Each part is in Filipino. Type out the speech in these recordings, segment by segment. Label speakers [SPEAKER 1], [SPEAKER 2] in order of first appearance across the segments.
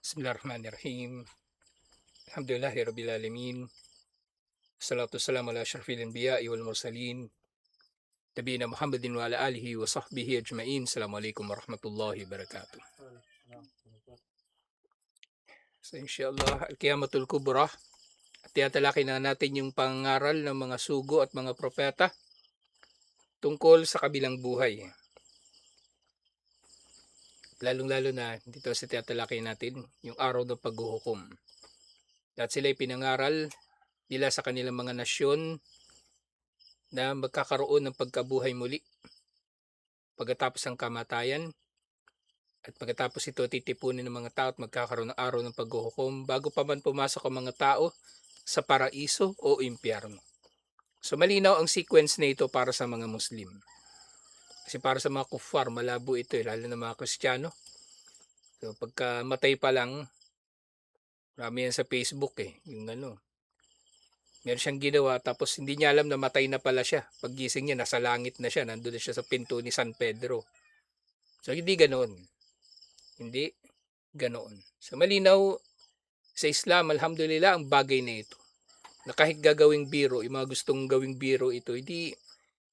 [SPEAKER 1] Bismillahirrahmanirrahim. Alhamdulillahi rabbil alamin. Salatu wassalamu ala asyrafil anbiya'i wal mursalin. Nabiyina Muhammadin wa ala alihi wa sahbihi ajma'in. Assalamualaikum warahmatullahi wabarakatuh. So inshallah, Al-Qiyamatul Kubra. At tiyatalaki na natin yung pangaral ng mga sugo at mga propeta tungkol sa kabilang buhay. Lalong-lalo na dito sa tiyatalaki natin yung araw ng paghuhukom. At sila'y pinangaral nila sa kanilang mga nasyon na magkakaroon ng pagkabuhay muli pagkatapos ng kamatayan, at pagkatapos ito titipunin ng mga tao at magkakaroon ng araw ng paghuhukom bago pa man pumasok ang mga tao sa paraiso o impyerno. So malinaw ang sequence na ito para sa mga Muslim. Kasi para sa mga kuffar, malabo ito lalo na mga Kristiyano. So pagka matay pa lang, marami yan sa Facebook yung meron siyang ginawa tapos hindi niya alam na matay na pala siya. Paggising niya, nasa langit na siya, nandun na siya sa pinto ni San Pedro. So hindi ganoon. Hindi ganoon. So malinaw sa Islam, alhamdulillah, ang bagay na ito. Na kahit gagawing biro, yung mga gustong gawing biro ito,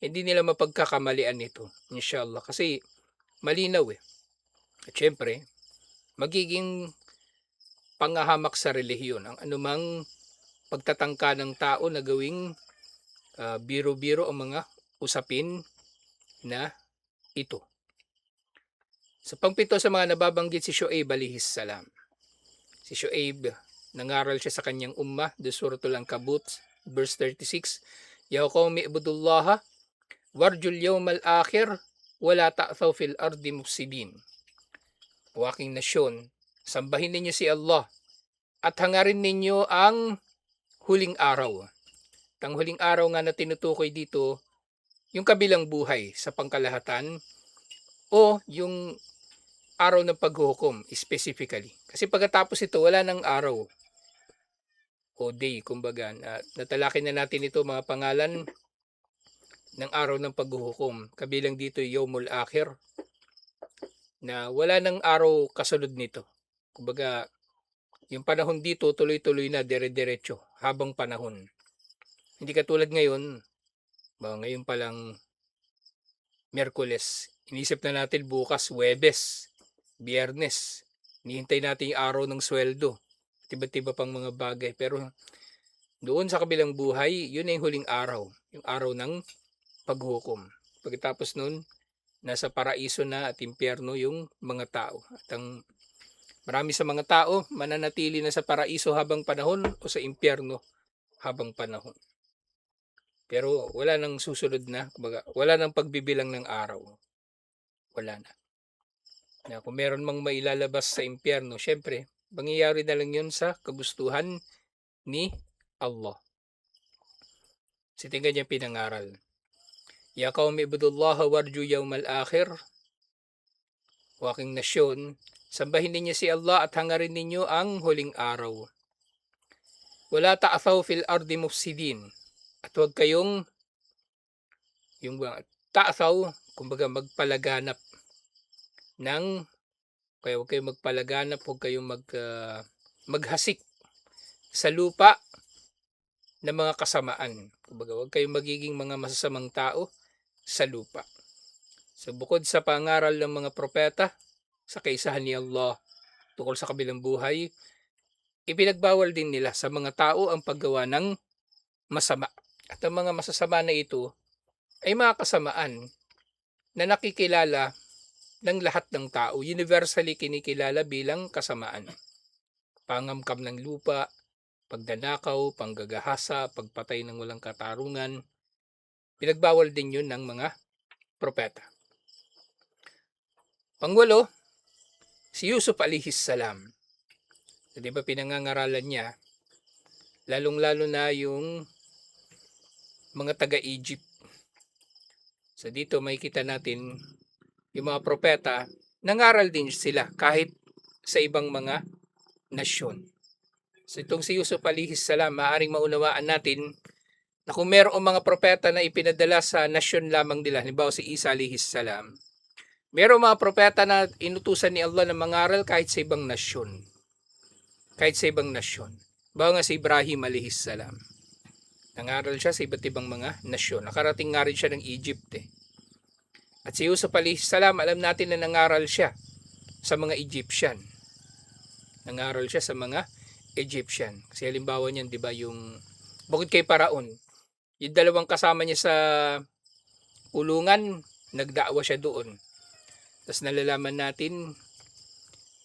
[SPEAKER 1] hindi nila mapagkakamalian ito. Inshallah. Kasi malinaw At syempre, magiging pangahamak sa relihiyon ang anumang pagtatangka ng tao na gawing biro-biro ang mga usapin na ito. Sa pangpito sa mga nababanggit si Shu'aib alayhis salam. Si Shu'aib, nangaral siya sa kanyang ummah, the Suratul Ankabut, verse 36, Ya qawmi ibudullaha, warjul yawmal akhir, wala ta'thaw fil ardi mufsidin. O aking nasyon, sambahin ninyo si Allah, at hangarin ninyo ang huling araw. Ang huling araw nga na tinutukoy dito, yung kabilang buhay sa pangkalahatan, o yung araw ng paghuhukom specifically. Kasi pagkatapos ito, wala nang araw o day, kumbaga. Natalaki na natin ito mga pangalan ng araw ng paghuhukom. Kabilang dito yung Yawmul Akhir, na wala nang araw kasunod nito. Kumbaga, yung panahon dito tuloy-tuloy na, dire-diretso habang panahon. Hindi katulad ngayon, ngayon pa lang Miyerkules. Inisip na natin bukas, Huwebes, Biyernes. Hinihintay natin yung araw ng sweldo. Iba't-iba pang mga bagay. Pero doon sa kabilang buhay, yun ay huling araw. Yung araw ng paghukom. Pagkatapos nun, nasa paraiso na at impyerno yung mga tao. At ang marami sa mga tao, mananatili na sa paraiso habang panahon o sa impyerno habang panahon. Pero wala nang susunod na, kumbaga, wala nang pagbibilang ng araw. Wala na. Na kung meron mang mailalabas sa impyerno, syempre, mangyayari na lang yun sa kagustuhan ni Allah. Kasi tingnan niya pinangaral. Ya qaumi ibudullaha warju yawmal akhir. O aking nasyon, sambahin ninyo si Allah at hangarin ninyo ang huling araw. Wala ta'thaw fil ardi mufsidin. At huwag kayong yung ta'thaw, kumbaga magpalaganap ng, kaya huwag kayong magpalaganap, huwag kayong maghasik sa lupa ng mga kasamaan. Kumbaga, huwag kayong magiging mga masasamang tao sa lupa. So bukod sa pangaral ng mga propeta sa kaisahan ni Allah tungkol sa kabilang buhay, ipinagbawal din nila sa mga tao ang paggawa ng masama. At ang mga masasama na ito ay mga kasamaan na nakikilala ng lahat ng tao, universally kinikilala bilang kasamaan. Pangamkam ng lupa, pagdanakaw, panggagahasa, pagpatay ng walang katarungan, pinagbawal din yun ng mga propeta. Pangwalo, si Yusuf alayhis salam. So, di ba pinangangaralan niya, lalong-lalo na yung mga taga-Egypt. So dito makikita natin yung mga propeta, nangaral din sila kahit sa ibang mga nasyon. So itong si Yusuf alayhis salam, maaaring maunawaan natin na kung mayroong mga propeta na ipinadala sa nasyon lamang nila, halimbawa si Isa alayhis salam, mayroong mga propeta na inutusan ni Allah na mangaral kahit sa ibang nasyon. kahit sa ibang nasyon. Bawa nga si Ibrahim alayhis salam. Nangaral siya sa iba't ibang mga nasyon. Nakarating nga rin siya ng Egypt eh. At si Yusuf alayhis salam, alam natin na nangaral siya sa mga Egyptian. Nangaral siya sa mga Egyptian. Kasi halimbawa niyan, di ba, yung bukod kay Paraon, yung dalawang kasama niya sa kulungan, nagdaawa siya doon. Tapos nalalaman natin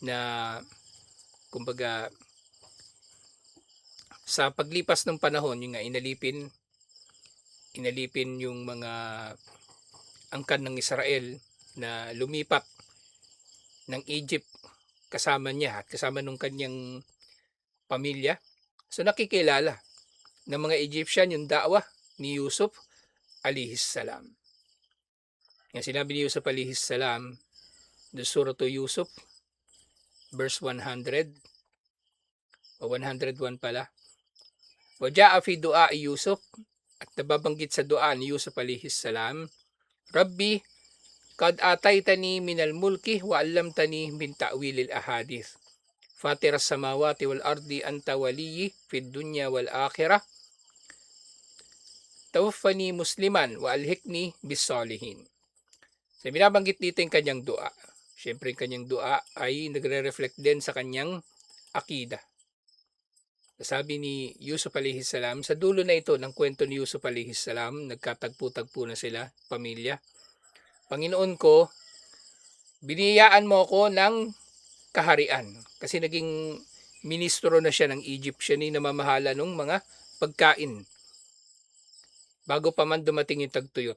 [SPEAKER 1] na kumbaga sa paglipas ng panahon, yung nga inalipin yung mga angkan ng Israel na lumipat ng Egypt kasama niya at kasama nung kanyang pamilya. So nakikilala ng mga Egyptian yung da'wah ni Yusuf alayhis salam. Yung sinabi ni Yusuf alayhis salam, the Surah to Yusuf, verse 100 o 101 pala. Waja'a fi du'a Yusuf, at nababanggit sa dua ni Yusuf alayhis salam, Rabbi, kad ataytani minal mulki wa allamtani min ta'wilil ahadith. Fatiras samawati wal ardi anta waliyyi fid dunya wal akhirah. Tawaffani musliman wa alhikni bis salihin. So, binabanggit dito yung kanyang dua. Siyempre yung kanyang dua ay nagre-reflect din sa kanyang akida. Sabi ni Yusuf alayhis salam, sa dulo na ito ng kwento ni Yusuf alayhis salam, nagkatagpo-tagpo na sila, pamilya. Panginoon ko, biniyaan mo ako ng kaharian. Kasi naging ministro na siya ng Egypt. Siya ni namamahala ng mga pagkain bago pa man dumating yung tagtuyot.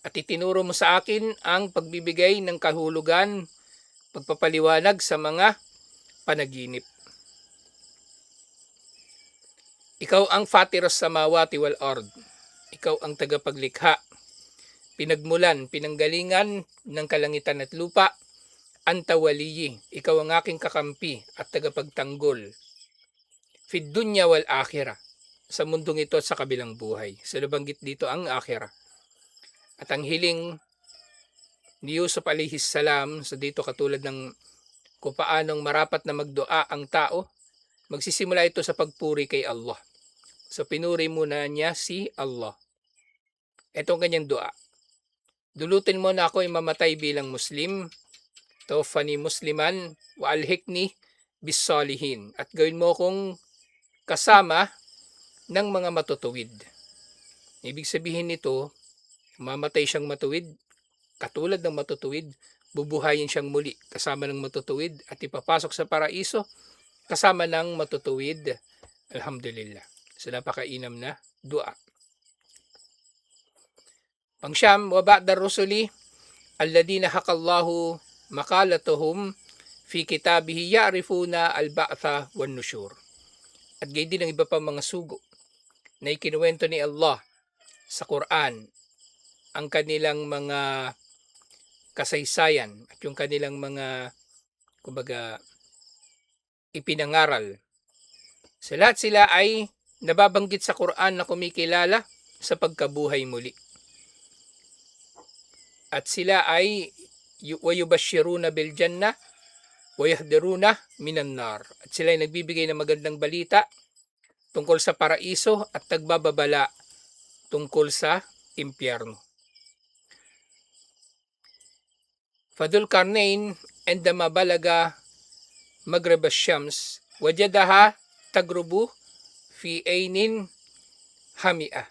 [SPEAKER 1] At itinuro mo sa akin ang pagbibigay ng kahulugan, pagpapaliwanag sa mga panaginip. Ikaw ang fatiras samawati wal ard. Ikaw ang tagapaglikha, pinagmulan, pinanggalingan ng kalangitan at lupa. Anta waliyyi, ikaw ang aking kakampi at tagapagtanggol. Fid dunya wal akhirah, sa mundong ito at sa kabilang buhay. So nabanggit dito ang akhirah. At ang hiling ni Yusuf alayhis salam, sa dito katulad ng kung paanong marapat na magdua ang tao, magsisimula ito sa pagpuri kay Allah. So pinuri muna niya si Allah. Ito ang kanyang dua. Dulutin mo na ako ay mamatay bilang Muslim, tawaffani musliman wa alhikni bis salihin, at gawin mo kong kasama ng mga matutuwid. Ibig sabihin nito, mamatay siyang matuwid, katulad ng matutuwid, bubuhayin siyang muli kasama ng matutuwid at ipapasok sa paraiso kasama ng matutuwid. Alhamdulillah. So napakainam na dua. Pangsyam, wa ba'da rusuli alladina hakallahu makalatuhum fi kitabihi ya'rifuna al-ba'tha wan nusyur. At gayon din ang iba pa mga sugo na ikinuwento ni Allah sa Quran, ang kanilang mga kasaysayan at yung kanilang mga kumbaga ipinangaral. Sa lahat sila ay nababanggit sa Quran na kumikilala sa pagkabuhay muli. At sila ay wayubashiruna bil jannah wayahdiruna minan nar. At sila ay nagbibigay ng magandang balita tungkol sa paraiso at nagbababala tungkol sa impyerno. Fadul Karnain endama balaga maghrib ash-shams wajadaha tagrubu fi ainin hamia.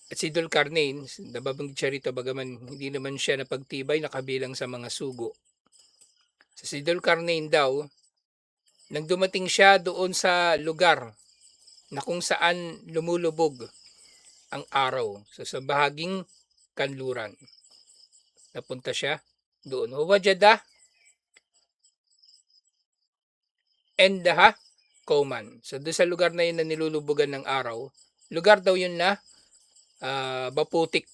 [SPEAKER 1] At si Dulkarnain, nababanggit siya rito bagaman hindi naman siya napagtibay na kabilang sa mga sugo. So, si Dulkarnain daw, nang dumating siya doon sa lugar na kung saan lumulubog ang araw, so sa bahaging kanluran, napunta siya doon. Wajada endaha kauman. So doon sa lugar na yun na nilulubugan ng araw, lugar daw yun na baputik.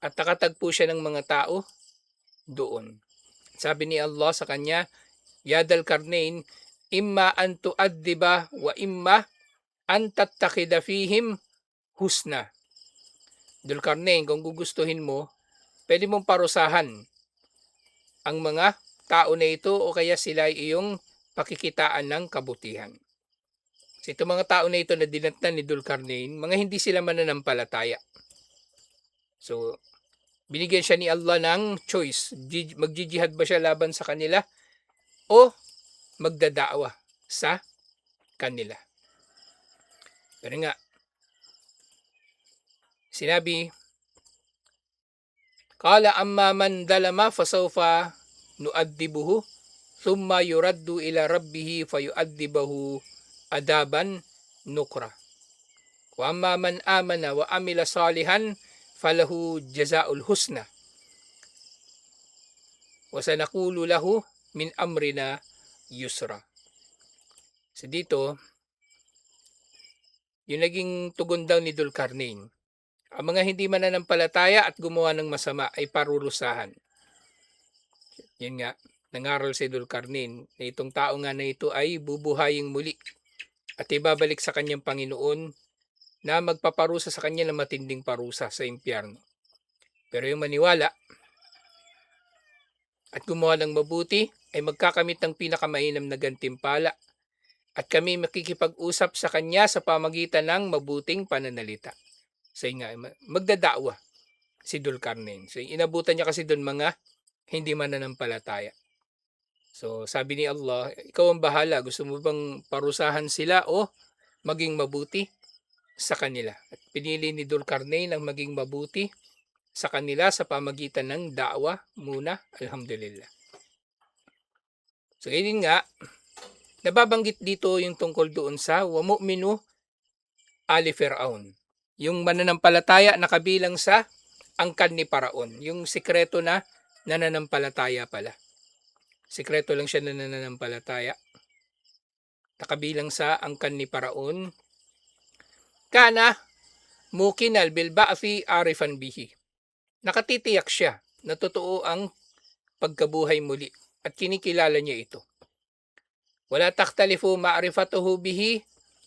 [SPEAKER 1] At nakatagpo siya ng mga tao doon. Sabi ni Allah sa kanya, Ya Dulkarnain, imma an tu'addiba wa imma an tattakida fihim husna. Dulkarnain, kung gugustuhin mo, pwede mong parusahan ang mga tao na ito o kaya sila ay iyong pakikitaan ng kabutihan. So itong mga tao na ito na dinatnan ni Dulkarnain, mga hindi sila mananampalataya. So binigyan siya ni Allah ng choice. Magjijihad ba siya laban sa kanila o magdadaawa sa kanila. Pero nga, sinabi, Qala amma man dalama fasawfa nu'addibuhu thumma yuraddu ila rabbihi fayu'addibahu adaban nukra. Wa amma man amana wa amila salihan falahu jazaa'ul husna. Wa sanaqulu lahu min amrina yusra. So dito, yung naging tugon daw ni Dulkarnain, ang mga hindi mananampalataya at gumawa ng masama ay parurusahan. Yun nga, nangaral si Dulkarnain na itong tao nga na ito ay bubuhaying muli at ibabalik sa kanyang Panginoon na magpaparusa sa kanya ng matinding parusa sa impyerno. Pero yung maniwala at gumawa ng mabuti ay magkakamit ng pinakamainam na gantimpala at kami makikipag-usap sa kanya sa pamagitan ng mabuting pananalita. So nga, magdadaawa si Dulkarnain. So inabutan niya kasi doon mga hindi mananampalataya. So sabi ni Allah, ikaw ang bahala. Gusto mo bang parusahan sila o maging mabuti sa kanila? At pinili ni Dulkarnain ang maging mabuti sa kanila sa pamagitan ng da'wa muna. Alhamdulillah. So yun nga, nababanggit dito yung tungkol doon sa wa mu'minu ali Fir'aun. Yung mananampalataya na kabilang sa angkan ni Paraon. Yung sikreto na nananampalataya pala. Sikreto lang siya na nananampalataya. Nakabilang sa angkan ni Paraon. Kana mukinal bil ba'thi arifan bihi. Nakatitiyak siya na totoo ang pagkabuhay muli at kinikilala niya ito. Wala takhtalifu ma'rifatuhu bihi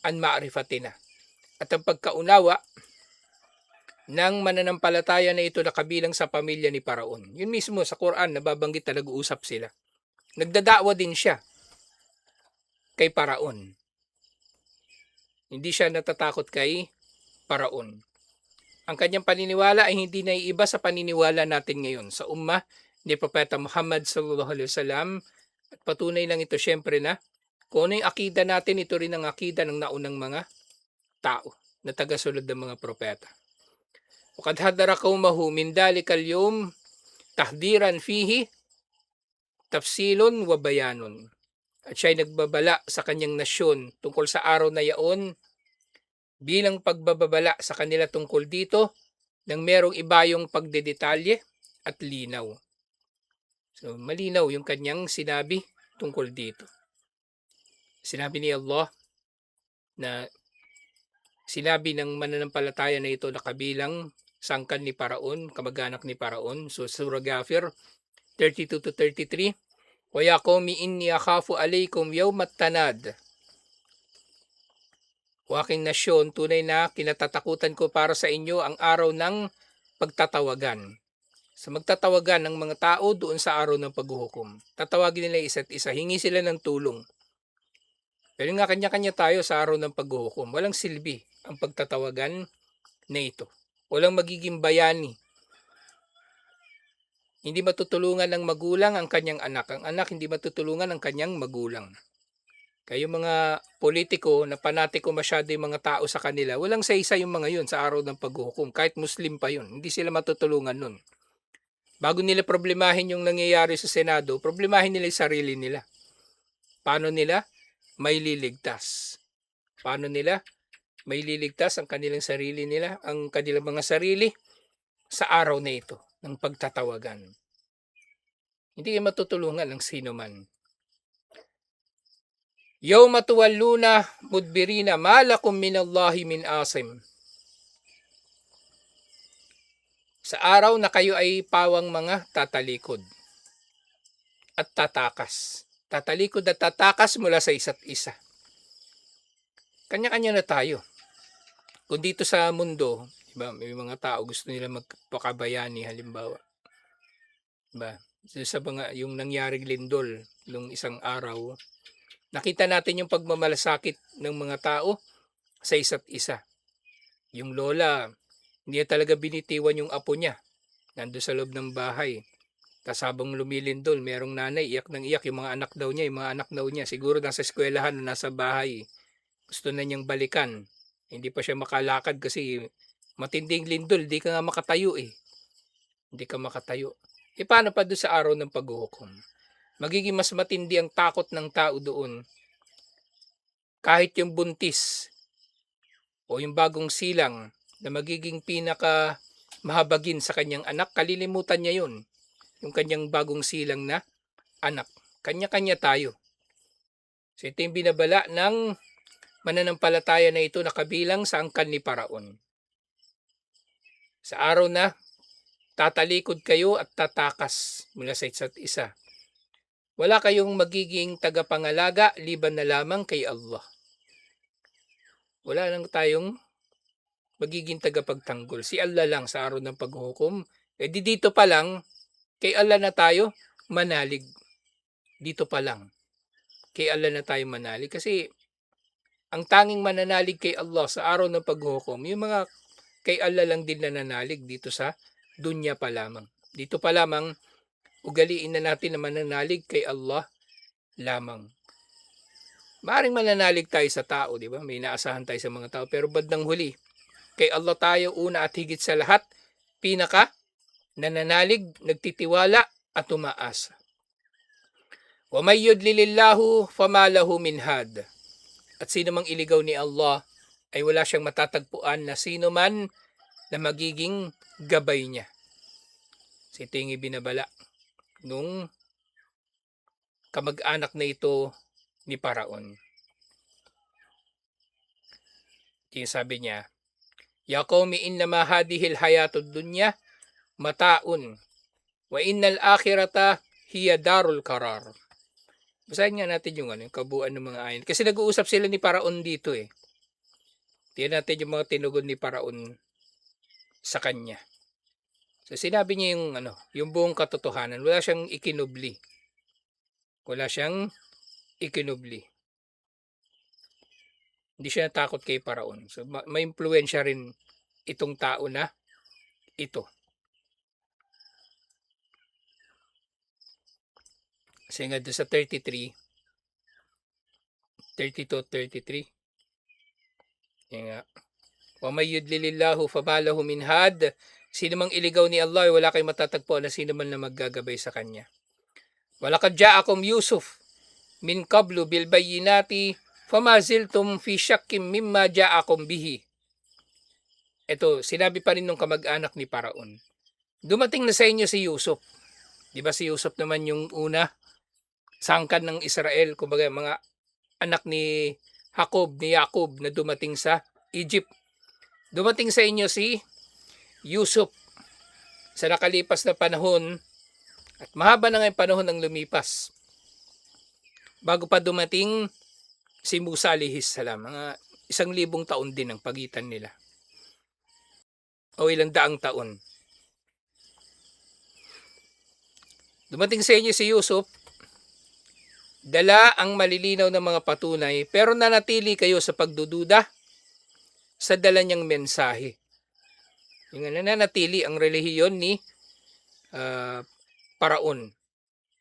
[SPEAKER 1] an ma'rifatina. At ang pagkaunawa ng mananampalataya na ito na kabilang sa pamilya ni Paraon. Yun mismo sa Quran, nababanggit na nag-uusap sila. Nagdadaawa din siya kay Paraon. Hindi siya natatakot kay Paraon. Ang kanyang paniniwala ay hindi naiiba sa paniniwala natin ngayon sa ummah ni Propeta Muhammad sallallahu alaihi wasallam. At patunay lang ito syempre na kung ano yung akida natin, ito rin ang akida ng naunang mga tao na tagasunod ng mga propeta. Waqad hadara qaumahu min dalikal yawm tahdiran fihi tafsilun wa bayanun. At siya ay nagbabala sa kanyang nasyon tungkol sa araw na yaon bilang pagbababala sa kanila tungkol dito nang merong ibayong pagdedetalye at linaw. So malinaw yung kanyang sinabi tungkol dito. Sinabi ni Allah na sinabi ng mananampalataya na ito na kabilang sangkan ni Paraon, kamag-anak ni Paraon. So Surah Ghafir 32-33, Wa ya qaumi inni akhafu alaykum yawmat tanad. O aking nasyon, tunay na kinatatakutan ko para sa inyo ang araw ng pagtatawagan. So magtatawagan ng mga tao doon sa araw ng paghuhukom. Tatawagin nila isa't isa, hingi sila ng tulong. Pero nga kanya-kanya tayo sa araw ng paghuhukom. Walang silbi ang pagtatawagan na ito. Walang magiging bayani. Hindi matutulungan ng magulang ang kanyang anak. Ang anak hindi matutulungan ang kanyang magulang. Kayo mga politiko na panatiko masyado yung mga tao sa kanila, walang sa-isa yung mga yun sa araw ng paghuhukom. Kahit Muslim pa yun, hindi sila matutulungan nun. Bago nila problemahin yung nangyayari sa Senado, problemahin nila yung sarili nila. Paano nila may liligtas? Paano nila may liligtas ang kanilang sarili nila, ang kanilang mga sarili sa araw na ito ng pagtatawagan? Hindi kayo matutulungan ng sino man. Yawma tuwalluna mudbirina ma lakum minallahi min asim. Sa araw na kayo ay pawang mga tatalikod at tatakas. Tatalikod at tatakas mula sa isa't isa. Kanya-kanya na tayo. Kung dito sa mundo, diba, may mga tao gusto nila magpakabayani halimbawa. Diba? sa mga yung nangyaring lindol nung isang araw, nakita natin yung pagmamalasakit ng mga tao sa isa't isa. Yung lola, hindi niya talaga binitiwan yung apo niya. Nandun sa loob ng bahay. Tas habang lumilindol, merong nanay, iyak ng iyak. Yung mga anak daw niya, siguro nasa eskwelahan, nasa bahay. Gusto na niyang balikan. Hindi pa siya makalakad kasi matinding lindol, di ka nga makatayo eh. Hindi ka makatayo. E paano pa doon sa araw ng paghuhukom? Magiging mas matindi ang takot ng tao doon. Kahit yung buntis o yung bagong silang na magiging pinaka mahabagin sa kanyang anak, kalilimutan niya yun. Yung kanyang bagong silang na anak. Kanya-kanya tayo. So ito yung binabala ng mananampalataya na ito na kabilang sa angkan ni Paraon. Sa araw na tatalikod kayo at tatakas mula sa isa't isa. Wala kayong magiging tagapangalaga liban na lamang kay Allah. Wala lang tayong magiging tagapagtanggol. Si Allah lang sa araw ng paghuhukom. E di dito pa lang, kay Allah na tayo manalig. Dito pa lang, kay Allah na tayo manalig. Kasi ang tanging mananalig kay Allah sa araw ng paghuhukom, yung mga kay Allah lang din nananalig dito sa dunya pa lamang. Dito pa lamang, ugaliin na natin na mananalig kay Allah lamang. Maaring mananalig tayo sa tao, di ba? May inaasahan tayo sa mga tao. Pero bandang huli, kay Allah tayo una at higit sa lahat, pinaka nananalig, nagtitiwala at umaasa. Wa may yudlilillahu fama lahu min had. At sino mang iligaw ni Allah ay wala siyang matatagpuan na sino man na magiging gabay niya. So ito yung ibinabala nung kamag-anak na ito ni Paraon. Ito yung sabi niya, Ya qawmi innama hadihil hayatud dunya mataun wa innal akhirata hiya darul qarar. Basahin nga natin yung kabuuan ng mga ayin. Kasi nag-uusap sila ni Paraon dito eh. Tingnan natin yung mga tinugon ni Paraon sa kanya. So sinabi niya yung buong katotohanan. Wala siyang ikinubli. Hindi siya natakot kay Paraon. So may impluwensya rin itong tao na ito. Kasi nga doon sa 32, 33. Yan nga. Wa may yudlilillahu fabalahu min had. Sino mang iligaw ni Allah, wala kayong matatagpuan na sino man na maggagabay sa kanya. Walakad ja'akum Yusuf min qablu bil bayyinati fama ziltum fi shakkim mimma ja'akum bihi. Ito, sinabi pa rin nung kamag-anak ni Paraon. Dumating na sa inyo si Yusuf. Di ba si Yusuf naman yung una sangkan ng Israel, kumbaga mga anak ni Yakob na dumating sa Egypt. Dumating sa inyo si Yusuf sa nakalipas na panahon at mahaba na ngayong panahon ang lumipas. Bago pa dumating si Musa alayhis salam, mga 1,000 taon din ang pagitan nila. O 100 taon. Dumating sa inyo si Yusuf, dala ang malilinaw ng mga patunay, pero nanatili kayo sa pagdududa sa dala niyang mensahe. Yung nananatili ang relihiyon ni Paraon.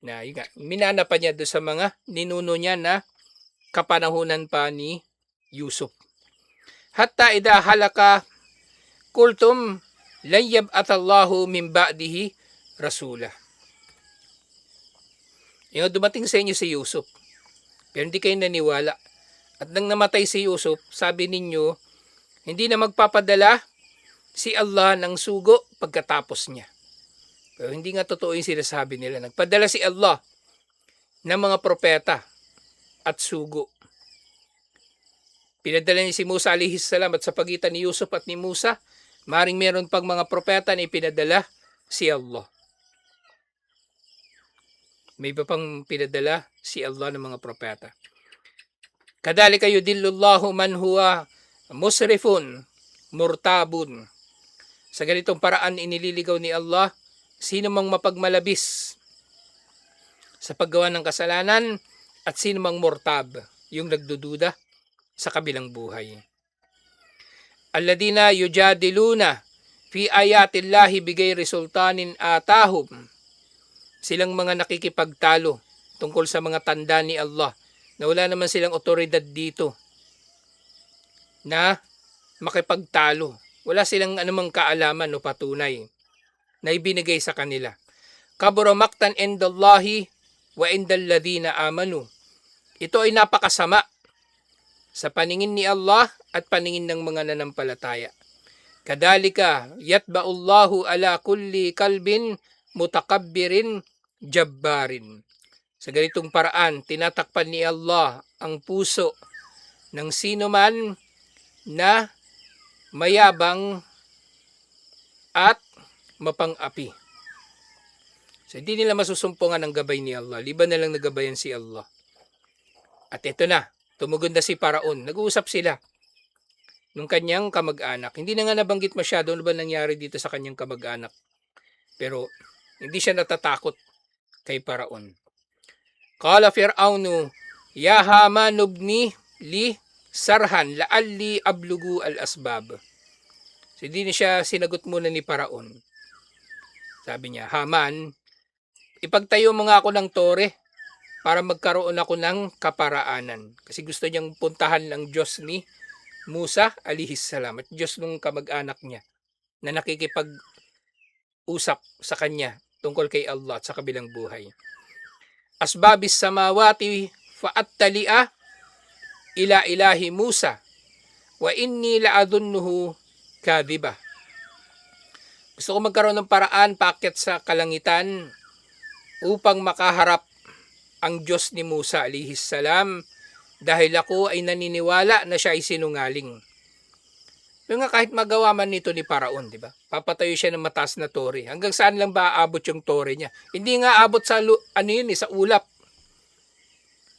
[SPEAKER 1] Na minana pa niya doon sa mga ninuno niya na kapanahunan pa ni Yusuf. Hatta idha halaka kultum lan yab'atallahu min ba'dihi rasula. Yung dumating sa inyo si Yusuf, pero hindi kayo naniwala. At nang namatay si Yusuf, sabi ninyo, hindi na magpapadala si Allah ng sugo pagkatapos niya. Pero hindi nga totoo yung sinasabi nila. Nagpadala si Allah ng mga propeta at sugo. Pinadala niya si Musa alayhis salam at sa pagitan ni Yusuf at ni Musa, maring meron pang mga propeta na ipinadala si Allah. May iba pang pinadala si Allah ng mga propeta. Kadhalika yudillullahu man huwa musrifun murtabun. Sa ganitong paraan inililigaw ni Allah sino mang mapagmalabis sa paggawa ng kasalanan at sino mang mortab, yung nagdududa sa kabilang buhay. Alladina yujadiluna fi ayatillahi bigay resultanin atahum. Silang mga nakikipagtalo tungkol sa mga tanda ni Allah na wala naman silang otoridad dito na makipagtalo. Wala silang anumang kaalaman o patunay na ibinigay sa kanila. Kabura maktan indallahi wa indal ladina amanu. Ito ay napakasama sa paningin ni Allah at paningin ng mga nanampalataya. Kadalika yatba'ullahu ala kulli kalbin mutakabbirin jabbarin. Sa ganitong paraan, tinatakpan ni Allah ang puso ng sino man na mayabang at mapang-api. So, hindi nila masusumpungan ang gabay ni Allah. Liban na lang nagabayan si Allah. At ito na, tumugon na si Paraon. Nag-uusap sila nung kanyang kamag-anak. Hindi na nga nabanggit masyado ano ba nangyari dito sa kanyang kamag-anak. Pero hindi siya natatakot kay Paraon. Qala Fir'aunu, ya Haman ibni li sarhan la'alli ablugu al-asbab. So, hindi na siya sinagot muna ni Paraon. Sabi niya, Haman, ipagtayo mo nga ako ng tore para magkaroon ako ng kaparaanan. Kasi gusto niyang puntahan ng Diyos ni Musa alihis salam at Diyos nung kamag-anak niya na nakikipag-usap sa kanya tungkol kay Allah at sa kabilang buhay. Asbabis samawati fa'attali'a ila ilahi Musa wa inni la'adunnuhu kadhiba. Gusto ko magkaroon ng paraan paakyat sa kalangitan upang makaharap ang Diyos ni Musa alihis salam dahil ako ay naniniwala na siya ay sinungaling. Pero nga kahit magawa man nito ni Paraon, di ba? Papatayo siya ng mataas na tore. Hanggang saan lang ba aabot yung tore niya? Hindi nga abot sa sa ulap.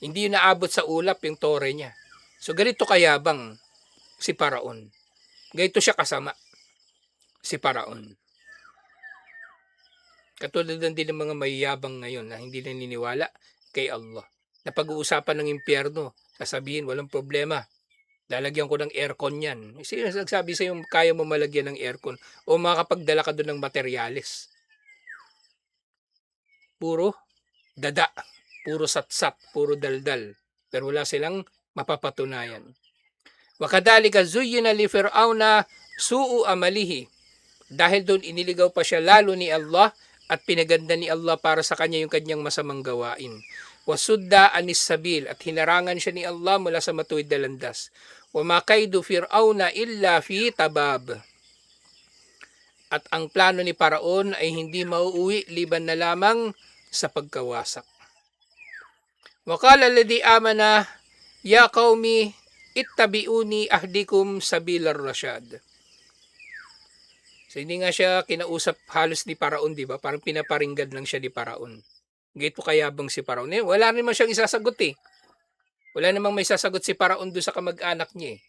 [SPEAKER 1] Hindi na abot sa ulap yung tore niya. So ganito kayabang si Paraon. Ganito siya kasama si Paraon. Katulad din ng mga mayayabang ngayon na hindi naniniwala kay Allah. Na pag-uusapan ng impyerno, sasabihin walang problema. Lalagyan ko ng aircon yan. Sino nagsabi sa'yo kaya mo malagyan ng aircon o makakapagdala ka doon ng materyales? Puro dada, puro satsat, puro daldal. Pero wala silang mapapatunayan. Wakadalika zuyyina li fir'auna su'u amalihi. Dahil doon iniligaw pa siya lalo ni Allah at pinaganda ni Allah para sa kanya yung kanyang masamang gawain. Wasudda anis sabil at hinarangan siya ni Allah mula sa matuwid na landas. Wa makaidu fir'auna illa fi tabab. At ang plano ni Paraon ay hindi mauuwi liban na lamang sa pagkawasak. Wa qala alladhi amana ya qaumi ittabi'uni ahdikum sabilar rasyad. So hindi nga siya kinausap halos ni Paraon, di ba? Parang pinaparinggad lang siya ni Paraon. Gito kayabang si Paraon. Wala naman siyang isasagot eh. Wala namang may sasagot si Paraon doon sa kamag-anak niya eh.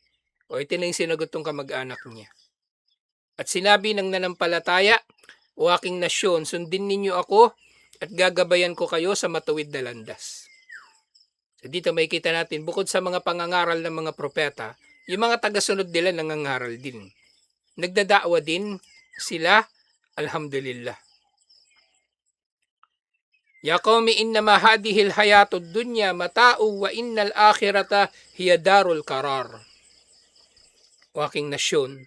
[SPEAKER 1] O ito na yung sinagot ng kamag-anak niya. At sinabi ng nanampalataya, o aking nasyon, sundin ninyo ako at gagabayan ko kayo sa matuwid na landas. So dito makikita natin, bukod sa mga pangangaral ng mga propeta, yung mga tagasunod nila nangangaral din. Nagdadaawa din sila, alhamdulillah. Ya qaumi innama hadihil hayatud dunya mata'u wa innal akhirata hiya darul qarar. O aking nasyon,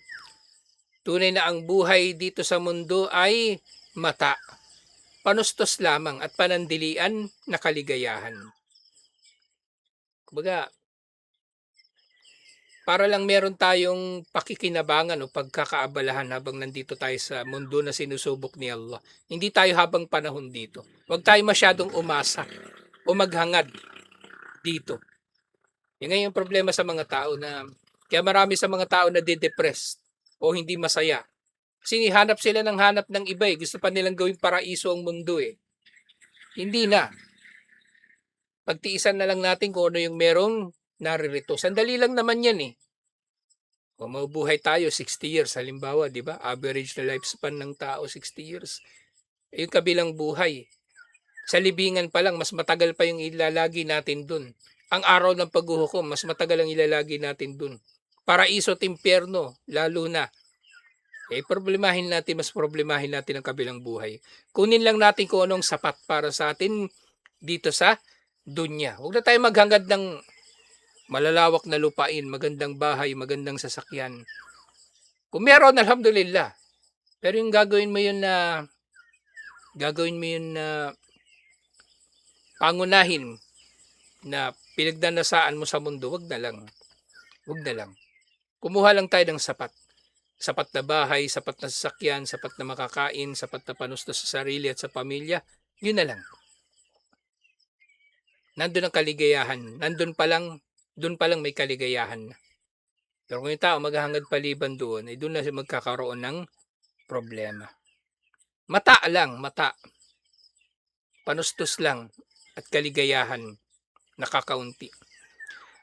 [SPEAKER 1] tunay na ang buhay dito sa mundo ay mata, panustos lamang at panandilian na kaligayahan. Kumbaga, para lang meron tayong pakikinabangan o pagkakaabalahan habang nandito tayo sa mundo na sinusubok ni Allah. Hindi tayo habang panahon dito. Huwag tayo masyadong umasa o maghangad dito. Yan nga yung problema sa mga tao na, kaya marami sa mga tao na de-depressed o hindi masaya. Kasi hanap sila ng hanap ng iba eh. Gusto pa nilang gawing paraiso ang mundo eh. Hindi na. Pagtiisan na lang natin kung ano yung merong naririto. Sandali lang naman yan eh. Kung mabuhay tayo 60 years, halimbawa, di ba? Average na lifespan ng tao 60 years. Yung kabilang buhay, Sa libingan pa lang, mas matagal pa yung ilalagi natin dun. Ang araw ng paghuhukom, mas matagal ang ilalagi natin dun. Paraiso at impyerno, lalo na. Mas problemahin natin ang kabilang buhay. Kunin lang natin kung anong sapat para sa atin dito sa dunya. Huwag na tayo maghangad ng malalawak na lupain, magandang bahay, magandang sasakyan. Kung meron, alhamdulillah. Pero yung gagawin mo yun na pangunahin na pinagdanasaan mo sa mundo, wag na lang. Wag na lang. Kumuha lang tayo ng sapat. Sapat na bahay, sapat na sasakyan, sapat na makakain, sapat na panusto sa sarili at sa pamilya. Yun na lang. Nandun ang kaligayahan. Doon pa lang may kaligayahan na. Pero kung yung tao maghahangad paliban doon, ay doon na siya magkakaroon ng problema. Mata. Panustos lang at kaligayahan. Nakakaunti.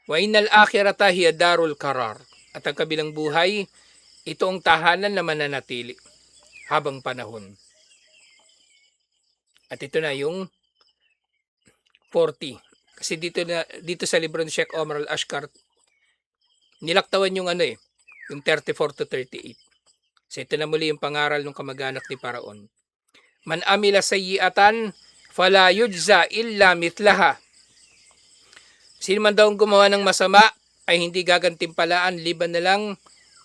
[SPEAKER 1] Wa innal akhirata hiya darul qarar. At ang kabilang buhay, ito ang tahanan na mananatili habang panahon. At ito na yung 40. Kasi dito sa libro ni Sheikh Omar Al-Ashkar, nilaktawan yung yung 34 to 38. So ito na muli yung pangaral ng kamag-anak ni Paraon. Man amila sayyi'atan fala yujza illa mitlaha. Sino man daw gumawa ng masama ay hindi gagantimpalaan liban na lang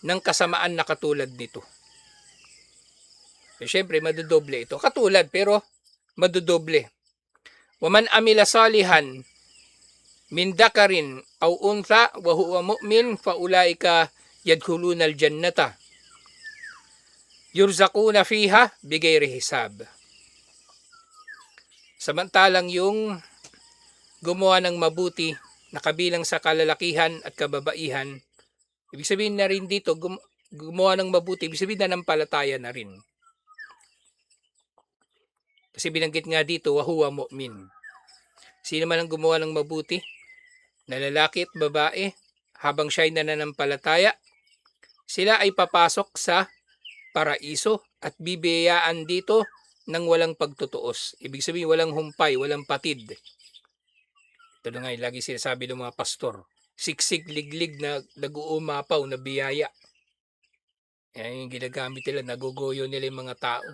[SPEAKER 1] ng kasamaan na katulad nito. Siyempre, madodoble ito. Katulad, pero madodoble. Waman amila salihan min dakarin aw untha wa huwa mu'min fa ulaika yadkhuluna al-jannata yurzaquna fiha bigayri hisab. Samantalang yung gumawa ng mabuti na kabilang sa kalalakihan at kababaihan, ibig sabihin na rin dito, gumawa ng mabuti, ibig sabihin na nampalataya na rin. Kasi binanggit nga dito, wahuwa mu'min. Sino man ang gumawa ng mabuti, na lalaki at babae, habang siya'y nananampalataya, sila ay papasok sa paraiso at bibiyayaan dito ng walang pagtutuos. Ibig sabihin, walang humpay, walang patid. Ito na nga, lagi sinasabi ng mga pastor, siksik liglig na nag-uumapaw na biyaya. Yan yung ginagamit nila, nagugoyo nila yung mga tao.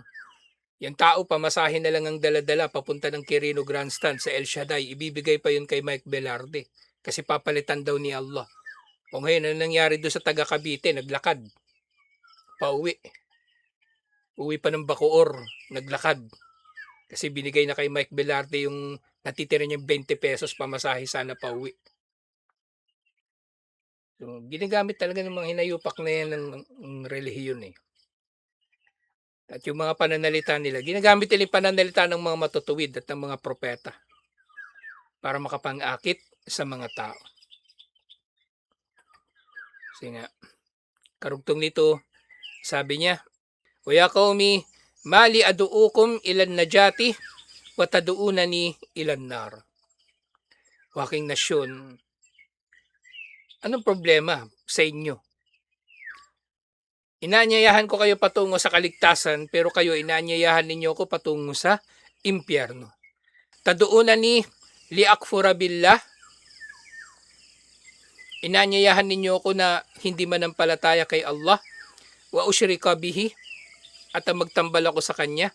[SPEAKER 1] Yung tao, pamasahin na lang ang dala-dala papunta ng Quirino Grandstand sa El Shaddai. Ibibigay pa yun kay Mike Velarde kasi papalitan daw ni Allah. O ngayon, ano nangyari doon sa taga Cavite? Naglakad. Pauwi. Uwi pa ng Bacoor. Naglakad. Kasi binigay na kay Mike Velarde yung natitira niyang 20 pesos pamasahe sana pauwi. So, ginagamit talaga ng mga hinayupak na yan ng relihiyon . At yung mga pananalita nila, ginagamit nila yung pananalita ng mga matutuwid at ng mga propeta para makapang-akit sa mga tao. Kasi nga, karugtong nito, sabi niya, "Wa ya qaumi, mali aduukum ilan najati wa taduunani ilan nar." O aking nasyon, anong problema sa inyo? Inaanyayahan ko kayo patungo sa kaligtasan, pero kayo inaanyayahan ninyo ko patungo sa impyerno. Taduunani liakfura billah. Inaanyayahan ninyo ko na hindi manampalataya kay Allah. Wa usyrika bihi. At magtambal ako sa kanya.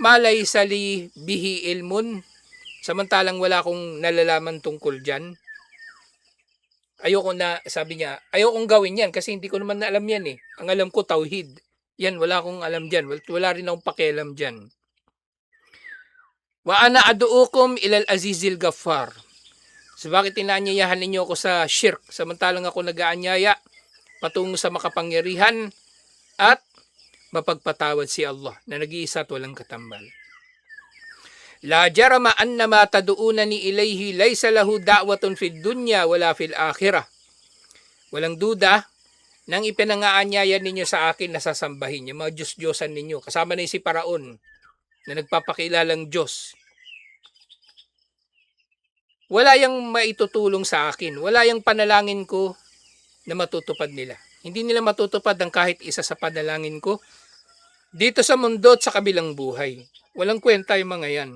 [SPEAKER 1] Malay sali bihi ilmun. Samantalang wala akong nalalaman tungkol dyan. Sabi niya, ayokong gawin yan kasi hindi ko naman na alam yan . Ang alam ko, tauhid. Yan, wala akong alam dyan. Wala rin akong pakialam dyan. Wa ana aduukum ilal azizil ghaffar. So bakit inaanyayahan ninyo ako sa shirk samantalang ako nag-aanyaya patungo sa makapangyarihan at mapagpatawad si Allah na nag-iisa at walang katambal. La jarama annama taduunani ilayhi laysa lahu da'watun fid dunya wala fil akhirah. Walang duda nang ipinangaanyaya ninyo sa akin na sasambahin yung mga Diyos-Diyosan ninyo. Kasama na si Paraon na nagpapakilalang Diyos. Wala yang maitutulong sa akin. Wala yang panalangin ko na matutupad nila. Hindi nila matutupad ang kahit isa sa panalangin ko dito sa mundo at sa kabilang buhay. Walang kwenta yung mga yan.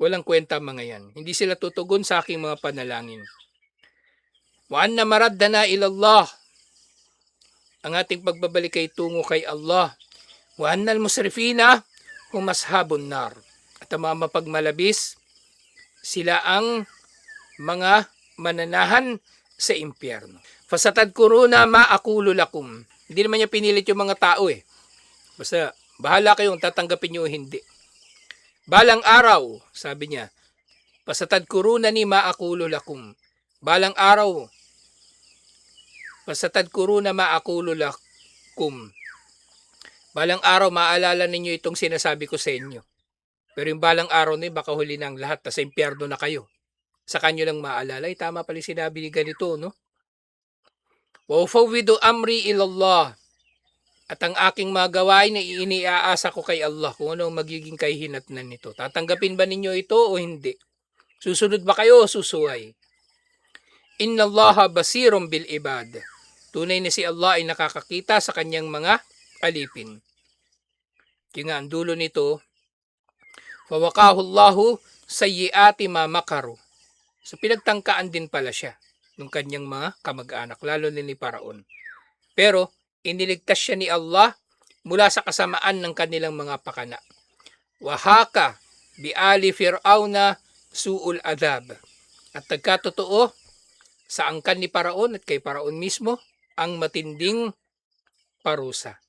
[SPEAKER 1] Walang kwenta mga yan. Hindi sila tutugon sa aking mga panalangin. Wa anna maraddana ilallah. Ang ating pagbabalik ay tungo kay Allah. Wa annal musrifina hum ashabun nar. At ang mga mapagmalabis, sila ang mga mananahan sa impyerno. Fasatadkuruna ma aqulu lakum. Hindi naman niya pinilit yung mga tao eh. Basta bahala kayong tatanggapin niyo o hindi. Balang araw, sabi niya, pasatadkuruna ni ma aqulu lakum. Balang araw, pasatadkuruna ma aqulu lakum. Balang araw, maalala ninyo itong sinasabi ko sa inyo. Pero yung balang araw na yun, baka huli ng lahat, sa impyerno na kayo. Sa kanyo lang maalala. Ay, tama pala sinabi ni ganito, no? Wa ufawwidu amri ilallah. At ang aking mga gawain ay iniaasa ko kay Allah kung ano ang magiging kahihinatnan nito. Tatanggapin ba ninyo ito o hindi? Susunod ba kayo o susuway? Inna Allaha basirun bil ibad. Tunay na si Allah ay nakakakita sa kanyang mga alipin. Kaya nga, ang dulo nito, fawaqahu Allahu sayyiati ma makaru. So pinagtangkaan din pala siya ng kanyang mga kamag-anak, lalo ni Paraon. Pero iniligtas siya ni Allah mula sa kasamaan ng kanilang mga pakana. Wahaka bi ali fir'auna su'ul adhab. At nagkatotoo sa angkan ni Paraon at kay Paraon mismo ang matinding parusa.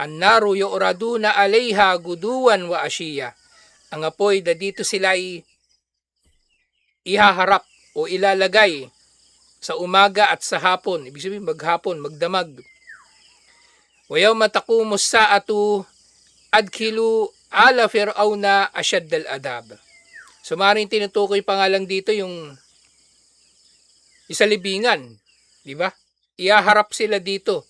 [SPEAKER 1] Annaru yu'raduna alayha guduwan wa ashiya. Ang apoy na dito sila ay ihaharap o ilalagay sa umaga at sa hapon. Ibig sabihin maghapon, magdamag. Wa yawma taqumu as-sa'atu adkhilu ala fir'auna ashaddal adab. So maaaring tinutukoy pa nga lang dito yung isalibingan, di ba? Ihaharap sila dito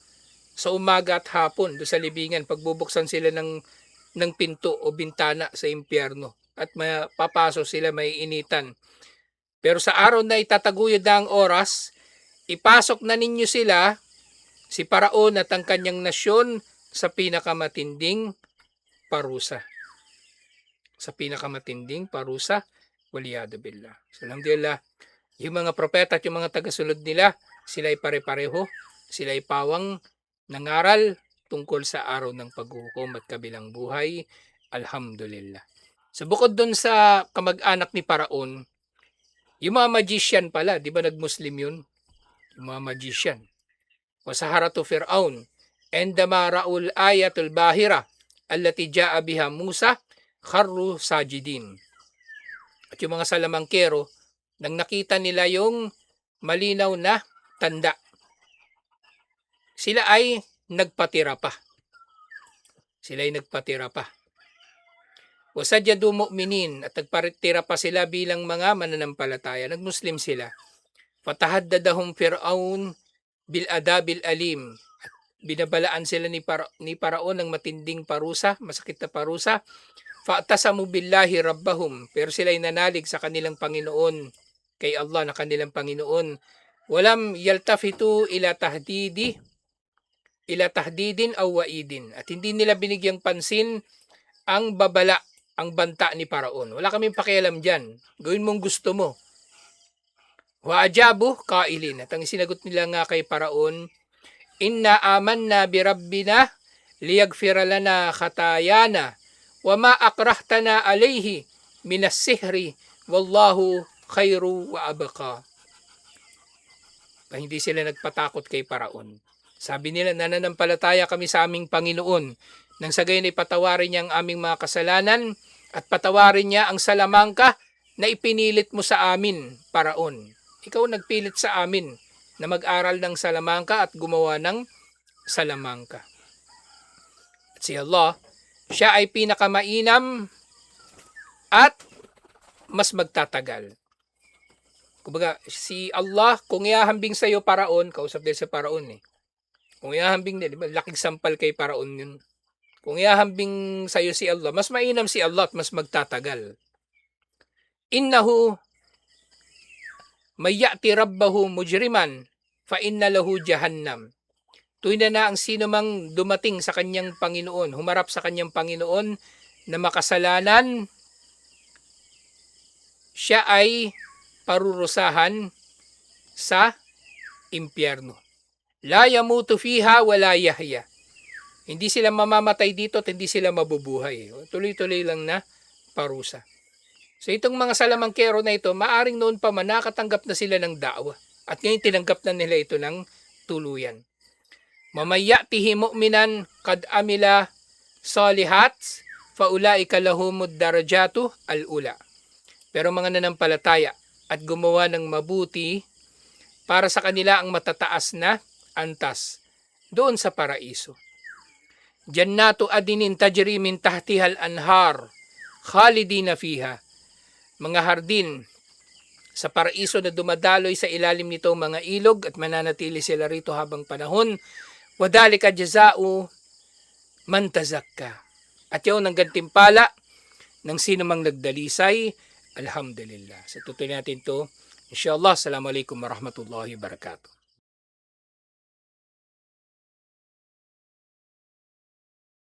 [SPEAKER 1] sa umaga at hapon do sa libingan, pagbubuksan sila ng pinto o bintana sa impyerno at papasok sila, may initan. Pero sa araw na itataguyod na ang oras, ipasok na ninyo sila, si Paraon at ang kanyang nasyon, sa pinakamatinding parusa. Sa pinakamatinding parusa, waliyadu billah. So, alhamdulillah, yung mga propeta at yung mga tagasunod nila, sila ay pare-pareho, sila ay pawang nangaral tungkol sa araw ng paghuhukom at kabilang buhay. Alhamdulillah. So, bukod dun sa kamag-anak ni Paraon, yung mga magician pala, di ba nag-Muslim yun? Yung mga magician. Wasaharatu Fir'aun, endama ra'ul ayatul bahira, allati ja'a biha Musa, kharru sajidin. At yung mga salamangkero, nang nakita nila yung malinaw na tanda, sila ay nagpatira pa. Sila ay nagpatira pa. Wasadyadu mu'minin, at nagpatira pa sila bilang mga mananampalataya. Nag-Muslim sila. Fatahaddadahum Fir'aun bil adabil alim. At binabalaan sila ni Paraon ng matinding parusa, masakit na parusa. Fa'tasamu billahi rabbahum. Pero sila ay nanalig sa kanilang Panginoon, kay Allah na kanilang Panginoon. Walam yaltafitu ila tahdidin aw wa'idin. At hindi nila binigyang pansin ang babala, ang banta ni Paraon. Wala kaming pakialam dyan. Gawin mong gusto mo. Wa ajabu kailin. At ang sinagot nila nga kay Paraon, inna amanna bi rabbina liyaghfira lana khatayana wa ma akrahtana alayhi minas sihri wallahu khairu wa abqa. Hindi sila nagpatakot kay Paraon. Sabi nila, nananampalataya kami sa aming Panginoon, nang sa gayon ay patawarin niya ang aming mga kasalanan at patawarin niya ang salamangka na ipinilit mo sa amin, Paraon. Ikaw nagpilit sa amin na mag-aral ng salamangka at gumawa ng salamangka. At si Allah, siya ay pinakamainam at mas magtatagal. Kumbaga, si Allah, kung ihahambing sa iyo Paraon, kausap din sa Paraon eh. Kung ihahambing din, di ba, laking sampal kay Paraon yun. Kung ihahambing sa iyo si Allah, mas mainam si Allah at mas magtatagal. Innahu mayyati rabbahu mujriman fa inna lahu jahannam. Tuwin na ang sino mang dumating sa kanyang Panginoon, humarap sa kanyang Panginoon na makasalanan, siya ay parurusahan sa impyerno. La yamutu fiha wa la yahya. Hindi sila mamamatay dito at hindi sila mabubuhay. Tuloy-tuloy lang na parusa. So itong mga salamangkero na ito, maaring noon pa man nakatanggap na sila ng da'wa. At ngayon tinanggap na nila ito ng tuluyan. Mamayatihi mu'minan kad amila salihat faulaika lahumud darajatu al-ula. Pero mga nanampalataya at gumawa ng mabuti, para sa kanila ang matataas na antas doon sa paraiso. Jannatu adinin tajri min tahtihal anhar khalidina fiha. Mga hardin sa paraiso na dumadaloy sa ilalim nito mga ilog at mananatili sila rito habang panahon. Wadhalika jazau man tazakka. At yun ang gantimpala ng sino mang nagdalisay. Alhamdulillah. Sa tutuloy natin to. Inshallah. Assalamualaikum warahmatullahi wabarakatuh.